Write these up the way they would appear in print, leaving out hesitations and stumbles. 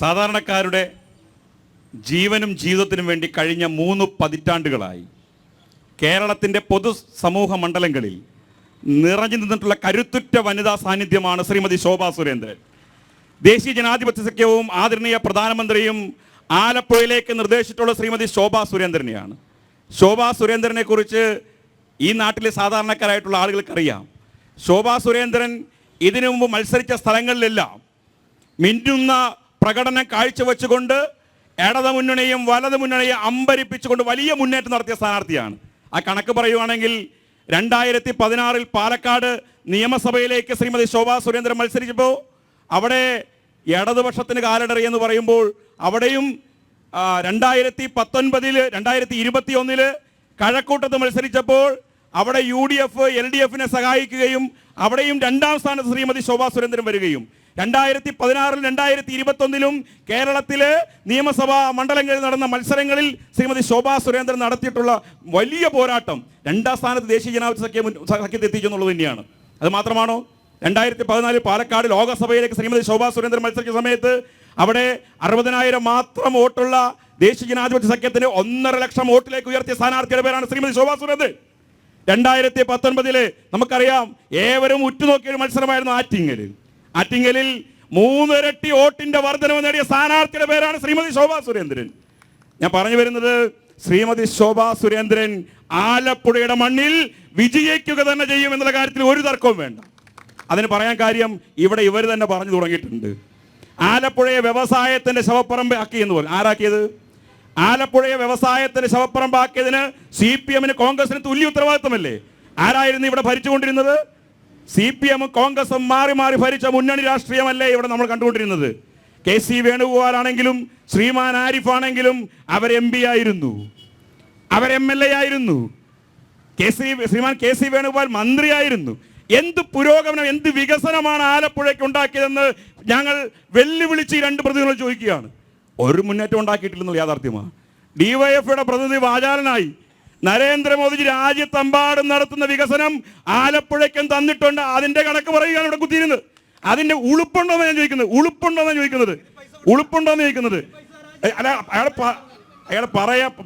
സാധാരണക്കാരുടെ ജീവനും ജീവിതത്തിനും വേണ്ടി കഴിഞ്ഞ 3 പതിറ്റാണ്ടുകളായി കേരളത്തിൻ്റെ പൊതു സമൂഹ മണ്ഡലങ്ങളിൽ നിറഞ്ഞു നിന്നിട്ടുള്ള കരുത്തുറ്റ വനിതാ സാന്നിധ്യമാണ് ശ്രീമതി ശോഭാ സുരേന്ദ്രൻ. ദേശീയ ജനാധിപത്യ സഖ്യവും ആദരണീയ പ്രധാനമന്ത്രിയും ആലപ്പുഴയിലേക്ക് നിർദ്ദേശിച്ചിട്ടുള്ള ശ്രീമതി ശോഭാ സുരേന്ദ്രനെയാണ്. ശോഭാ സുരേന്ദ്രനെ കുറിച്ച് ഈ നാട്ടിലെ സാധാരണക്കാരായിട്ടുള്ള ആളുകൾക്കറിയാം. ശോഭാ സുരേന്ദ്രൻ ഇതിനു മുമ്പ് മത്സരിച്ച സ്ഥലങ്ങളിലെല്ലാം മിന്നുന്ന പ്രകടനം കാഴ്ചവെച്ചുകൊണ്ട് ഇടത് മുന്നണിയും വലത് മുന്നണിയും അമ്പരിപ്പിച്ചുകൊണ്ട് വലിയ മുന്നേറ്റം നടത്തിയ സ്ഥാനാർത്ഥിയാണ്. ആ കണക്ക് പറയുവാണെങ്കിൽ 2016 പാലക്കാട് നിയമസഭയിലേക്ക് ശ്രീമതി ശോഭാ സുരേന്ദ്രൻ മത്സരിച്ചപ്പോൾ അവിടെ ഇടതുപക്ഷത്തിന് കാലടറി എന്ന് പറയുമ്പോൾ അവിടെയും 2019 2021 കഴക്കൂട്ടത്ത് മത്സരിച്ചപ്പോൾ അവിടെ UDF LDF സഹായിക്കുകയും അവിടെയും 2ാം സ്ഥാനത്ത് ശ്രീമതി ശോഭാ സുരേന്ദ്രൻ വരികയും 2016 2021 കേരളത്തിലെ നിയമസഭാ മണ്ഡലങ്ങളിൽ നടന്ന മത്സരങ്ങളിൽ ശ്രീമതി ശോഭാ സുരേന്ദ്രൻ നടത്തിയിട്ടുള്ള വലിയ പോരാട്ടം 2ാം സ്ഥാനത്ത് ദേശീയ ജനാധിപത്യ സഖ്യത്തെ എത്തിച്ചു എന്നുള്ളത് തന്നെയാണ്. അത് മാത്രമാണോ? 2014 പാലക്കാട് ലോകസഭയിലേക്ക് ശ്രീമതി ശോഭാ സുരേന്ദ്രൻ മത്സരിച്ച സമയത്ത് അവിടെ 60,000 മാത്രം വോട്ടുള്ള ദേശീയ ജനാധിപത്യ സഖ്യത്തിന് 1.5 ലക്ഷം വോട്ടിലേക്ക് ഉയർത്തിയ സ്ഥാനാർത്ഥിയുടെ പേരാണ് ശ്രീമതി ശോഭാ സുരേന്ദ്രൻ. 2019 നമുക്കറിയാം, ഏവരും ഉറ്റുനോക്കിയ ഒരു മത്സരമായിരുന്നു ആറ്റിങ്ങലിൽ 3 ഇരട്ടി വോട്ടിന്റെ വർധനവ് നേടിയ സ്ഥാനാർത്ഥിയുടെ പേരാണ് ശ്രീമതി ശോഭാ സുരേന്ദ്രൻ. ഞാൻ പറഞ്ഞു വരുന്നത്, ശ്രീമതി ശോഭാ സുരേന്ദ്രൻ ആലപ്പുഴയുടെ മണ്ണിൽ വിജയിക്കുക തന്നെ ചെയ്യും എന്നുള്ള കാര്യത്തിൽ ഒരു തർക്കവും വേണ്ട. അതിന് പറയാൻ കാര്യം ഇവിടെ ഇവർ തന്നെ പറഞ്ഞു തുടങ്ങിയിട്ടുണ്ട്. ആലപ്പുഴയെ വ്യവസായത്തിന്റെ ശവപ്പറമ്പ് ആക്കി എന്ന് പറയും. ആരാക്കിയത്? ആലപ്പുഴയെ വ്യവസായത്തിന്റെ ശവപ്പറമ്പാക്കിയതിന് CPM കോൺഗ്രസിന് തുല്യ ഉത്തരവാദിത്വമല്ലേ? ആരായിരുന്നു ഇവിടെ ഭരിച്ചുകൊണ്ടിരുന്നത്? CPM കോൺഗ്രസും മാറി മാറി ഭരിച്ച മുന്നണി രാഷ്ട്രീയമല്ലേ ഇവിടെ നമ്മൾ കണ്ടുകൊണ്ടിരുന്നത്? KC വേണുഗോപാൽ ആണെങ്കിലും ശ്രീമാൻ ആരിഫ് ആണെങ്കിലും അവർ MP ആയിരുന്നു, അവർ MLA ആയിരുന്നു. ശ്രീമാൻ KC വേണുഗോപാൽ മന്ത്രിയായിരുന്നു. എന്ത് പുരോഗമനം, എന്ത് വികസനമാണ് ആലപ്പുഴയ്ക്ക് ഉണ്ടാക്കിയതെന്ന് ഞങ്ങൾ വെല്ലുവിളിച്ച് 2 പ്രതിനിധികൾ ചോദിക്കുകയാണ്. ഒരു മുന്നേറ്റം ഉണ്ടാക്കിയിട്ടില്ലെന്നുള്ള യാഥാർത്ഥ്യമാണ്. DYFയുടെ പ്രതിനിധി വാചാലനായി നരേന്ദ്രമോദിജി രാജ്യത്തെമ്പാടും നടത്തുന്ന വികസനം ആലപ്പുഴയ്ക്കും തന്നിട്ടുണ്ട്. അതിന്റെ കണക്ക് പറയുകയാണ് ഇവിടെ കുത്തിയിരുന്നത്. അതിന്റെ ഉളുപ്പുണ്ടോന്ന് ഞാൻ ചോദിക്കുന്നത്. അയാൾ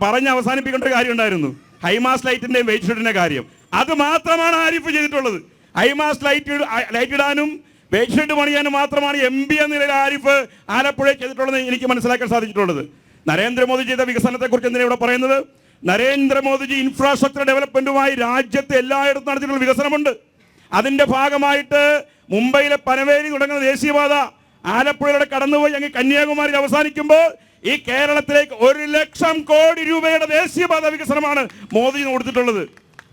പറഞ്ഞ് അവസാനിപ്പിക്കേണ്ട ഒരു കാര്യം ഉണ്ടായിരുന്നു, ഹൈമാസ് ലൈറ്റിന്റെയും വെയിറ്റ് ഷെഡിന്റെ കാര്യം. അത് മാത്രമാണ് ആരിഫ് ചെയ്തിട്ടുള്ളത്. ഹൈമാസ് ലൈറ്റ് ഇടാനും വെയിറ്റ് ഷെഡ് പണിയാനും മാത്രമാണ് MP എന്ന നിലയിൽ ആരിഫ് ആലപ്പുഴയിൽ ചെയ്തിട്ടുള്ളത് എനിക്ക് മനസ്സിലാക്കാൻ സാധിച്ചിട്ടുള്ളത്. നരേന്ദ്രമോദി ചെയ്ത വികസനത്തെക്കുറിച്ച് എന്തിനാണ് ഇവിടെ പറയുന്നത്? നരേന്ദ്രമോദിജി ഇൻഫ്രാസ്ട്രക്ചർ ഡെവലപ്മെന്റുമായി രാജ്യത്തെ എല്ലായിടത്തും നടത്തിയിട്ടുള്ള വികസനമുണ്ട്. അതിന്റെ ഭാഗമായിട്ട് മുംബൈയിലെ പനവേലി തുടങ്ങുന്ന ദേശീയപാത ആലപ്പുഴയുടെ കടന്നുപോയി അങ്ങ് കന്യാകുമാരി അവസാനിക്കുമ്പോൾ ഈ കേരളത്തിലേക്ക് 1 ലക്ഷം കോടി രൂപയുടെ ദേശീയപാത വികസനമാണ് മോദി കൊടുത്തിട്ടുള്ളത്.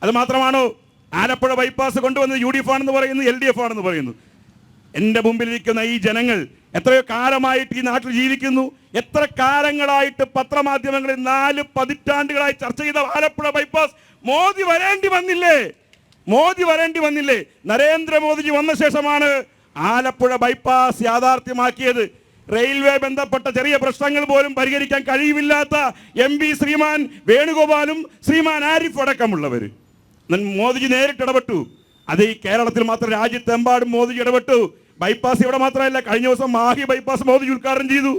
അത് മാത്രമാണോ? ആലപ്പുഴ ബൈപ്പാസ് കൊണ്ടുവന്നത് UDF ആണെന്ന് പറയുന്നു, LDF ആണെന്ന് പറയുന്നു. എൻ്റെ മുമ്പിലിരിക്കുന്ന ഈ ജനങ്ങൾ എത്രയോ കാലമായിട്ട് ഈ നാട്ടിൽ ജീവിക്കുന്നു. എത്ര കാലങ്ങളായിട്ട് പത്രമാധ്യമങ്ങളിൽ 4 പതിറ്റാണ്ടുകളായി ചർച്ച ചെയ്ത ആലപ്പുഴ ബൈപ്പാസ് മോദി വരേണ്ടി വന്നില്ലേ? നരേന്ദ്രമോദിജി വന്ന ശേഷമാണ് ആലപ്പുഴ ബൈപ്പാസ് യാഥാർത്ഥ്യമാക്കിയത്. റെയിൽവേ ബന്ധപ്പെട്ട ചെറിയ പ്രശ്നങ്ങൾ പോലും പരിഹരിക്കാൻ കഴിവില്ലാത്ത MP ശ്രീമാൻ വേണുഗോപാലും ശ്രീമാൻ ആരിഫ് അടക്കമുള്ളവർ മോദിജി നേരിട്ട് ഇടപെട്ടു. അത് ഈ കേരളത്തിൽ മാത്രം, രാജ്യത്തെമ്പാടും മോദിജി ഇടപെട്ടു. ബൈപ്പാസ് ഇവിടെ മാത്രമല്ല, കഴിഞ്ഞ ദിവസം മാഹി ബൈപ്പാസ് മോദിജി ഉദ്ഘാടനം ചെയ്തു,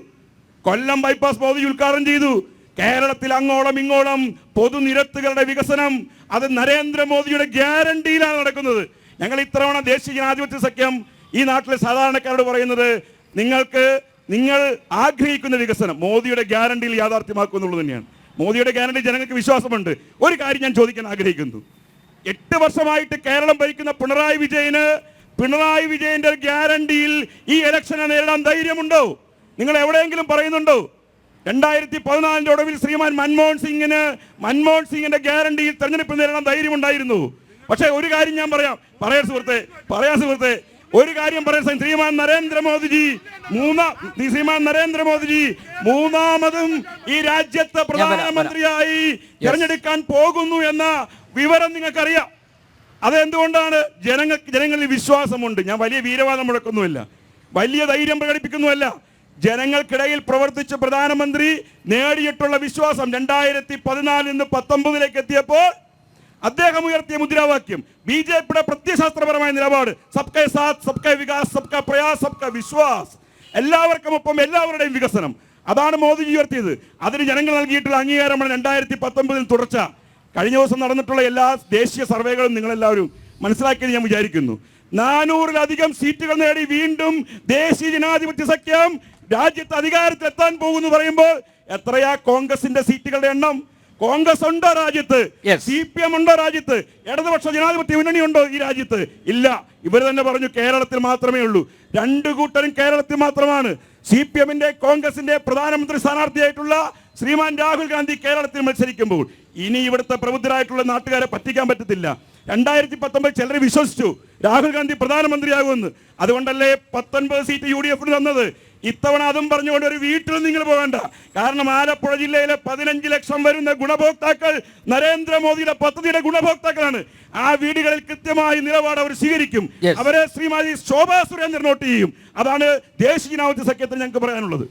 കൊല്ലം ബൈപ്പാസ് മോദിജി ഉദ്ഘാടനം ചെയ്തു. കേരളത്തിൽ അങ്ങോളം ഇങ്ങോളം പൊതുനിരത്തുകളുടെ വികസനം അത് നരേന്ദ്രമോദിയുടെ ഗ്യാരണ്ടിയിലാണ് നടക്കുന്നത്. ഞങ്ങൾ ഇത്തവണ ദേശീയ ജനാധിപത്യ സഖ്യം ഈ നാട്ടിലെ സാധാരണക്കാരോട് പറയുന്നത്, നിങ്ങൾ ആഗ്രഹിക്കുന്ന വികസനം മോദിയുടെ ഗ്യാരണ്ടിയിൽ യാഥാർത്ഥ്യമാക്കുക എന്നുള്ളത് തന്നെയാണ്. മോദിയുടെ ഗ്യാരണ്ടി ജനങ്ങൾക്ക് വിശ്വാസമുണ്ട്. ഒരു കാര്യം ഞാൻ ചോദിക്കാൻ ആഗ്രഹിക്കുന്നു. 8 വർഷമായിട്ട് കേരളം ഭരിക്കുന്ന പിണറായി വിജയന്റെ ഗ്യാരണ്ടിയിൽ ഈ ഇലക്ഷനെ നേരിടാൻ ധൈര്യമുണ്ടോ? നിങ്ങൾ എവിടെയെങ്കിലും പറയുന്നുണ്ടോ? 2014 ഒടുവിൽ ശ്രീമാൻ മൻമോഹൻ സിംഗിന്റെ ഗ്യാരണ്ടിയിൽ തെരഞ്ഞെടുപ്പ് നേരിടാൻ ധൈര്യമുണ്ടായിരുന്നു. പക്ഷേ ഒരു കാര്യം ഞാൻ പറയാം സുഹൃത്തെ, ഒരു കാര്യം പറയാൻ, ശ്രീമാൻ നരേന്ദ്രമോദിജി മൂന്നാമതും ഈ രാജ്യത്തെ പ്രധാനമന്ത്രിയായി തിരഞ്ഞെടുക്കാൻ പോകുന്നു എന്ന വിവരം നിങ്ങൾക്കറിയാം. അതെന്തുകൊണ്ടാണ്? ജനങ്ങളിൽ വിശ്വാസമുണ്ട്. ഞാൻ വലിയ വീരവാദം മുഴക്കുന്നുമില്ല, വലിയ ധൈര്യം പ്രകടിപ്പിക്കുന്നുമല്ല. ജനങ്ങൾക്കിടയിൽ പ്രവർത്തിച്ച പ്രധാനമന്ത്രി നേടിയിട്ടുള്ള വിശ്വാസം 2014 നിന്ന് 19 എത്തിയപ്പോൾ അദ്ദേഹം ഉയർത്തിയ മുദ്രാവാക്യം, BJPയുടെ പ്രത്യയശാസ്ത്രപരമായ നിലപാട്, സബ്കാ സാത്ത് സബ്കാ വികാസ് സബ്കാ പ്രയാസ് സബ്കാ വിശ്വാസ്. എല്ലാവർക്കും ഒപ്പം എല്ലാവരുടെയും വികസനം. അതാണ് മോദിജി ഉയർത്തിയത്. അതിന് ജനങ്ങൾ നൽകിയിട്ടുള്ള അംഗീകാരമാണ് 2019 തുടർച്ച. കഴിഞ്ഞ ദിവസം നടന്നിട്ടുള്ള എല്ലാ ദേശീയ സർവേകളും നിങ്ങളെല്ലാവരും മനസ്സിലാക്കിയെന്ന് ഞാൻ വിചാരിക്കുന്നു. 400-ലധികം സീറ്റുകൾ നേടി വീണ്ടും ദേശീയ ജനാധിപത്യ സഖ്യം രാജ്യത്ത് അധികാരത്തിലെത്താൻ പോകുന്നു പറയുമ്പോൾ എത്രയാ കോൺഗ്രസിന്റെ സീറ്റുകളുടെ എണ്ണം? കോൺഗ്രസ് ഉണ്ടോ രാജ്യത്ത്? CPM ഉണ്ടോ രാജ്യത്ത്? ഇടതുപക്ഷ ജനാധിപത്യ മുന്നണി ഉണ്ടോ ഈ രാജ്യത്ത്? ഇല്ല. ഇവർ തന്നെ പറഞ്ഞു കേരളത്തിൽ മാത്രമേ ഉള്ളൂ. രണ്ടു കൂട്ടരും കേരളത്തിൽ മാത്രമാണ്. CPM-ന്റെ കോൺഗ്രസിന്റെ പ്രധാനമന്ത്രി സ്ഥാനാർത്ഥിയായിട്ടുള്ള ശ്രീമാൻ രാഹുൽ ഗാന്ധി കേരളത്തിൽ മത്സരിക്കുമ്പോൾ ഇനി ഇവിടുത്തെ പ്രബുദ്ധരായിട്ടുള്ള നാട്ടുകാരെ പറ്റിക്കാൻ പറ്റത്തില്ല. 2019 ചിലർ വിശ്വസിച്ചു രാഹുൽ ഗാന്ധി പ്രധാനമന്ത്രിയാകുമെന്ന്. അതുകൊണ്ടല്ലേ 19 സീറ്റ് UDF തന്നത്. ഇത്തവണ അതും പറഞ്ഞുകൊണ്ട് ഒരു വീട്ടിലും നിങ്ങൾ പോകണ്ട. കാരണം ആലപ്പുഴ ജില്ലയിലെ 15 ലക്ഷം വരുന്ന ഗുണഭോക്താക്കൾ നരേന്ദ്രമോദിയുടെ പദ്ധതിയുടെ ഗുണഭോക്താക്കളാണ്. ആ വീടുകളിൽ കൃത്യമായി നിലപാട് അവർ സ്വീകരിക്കും. അവരെ ശ്രീമതി ശോഭാ സുരേന്ദ്രൻ നോട്ട് ചെയ്യും. അതാണ് ദേശീയ ജനാധിപത്യ സഖ്യത്തിന് ഞങ്ങൾക്ക് പറയാനുള്ളത്.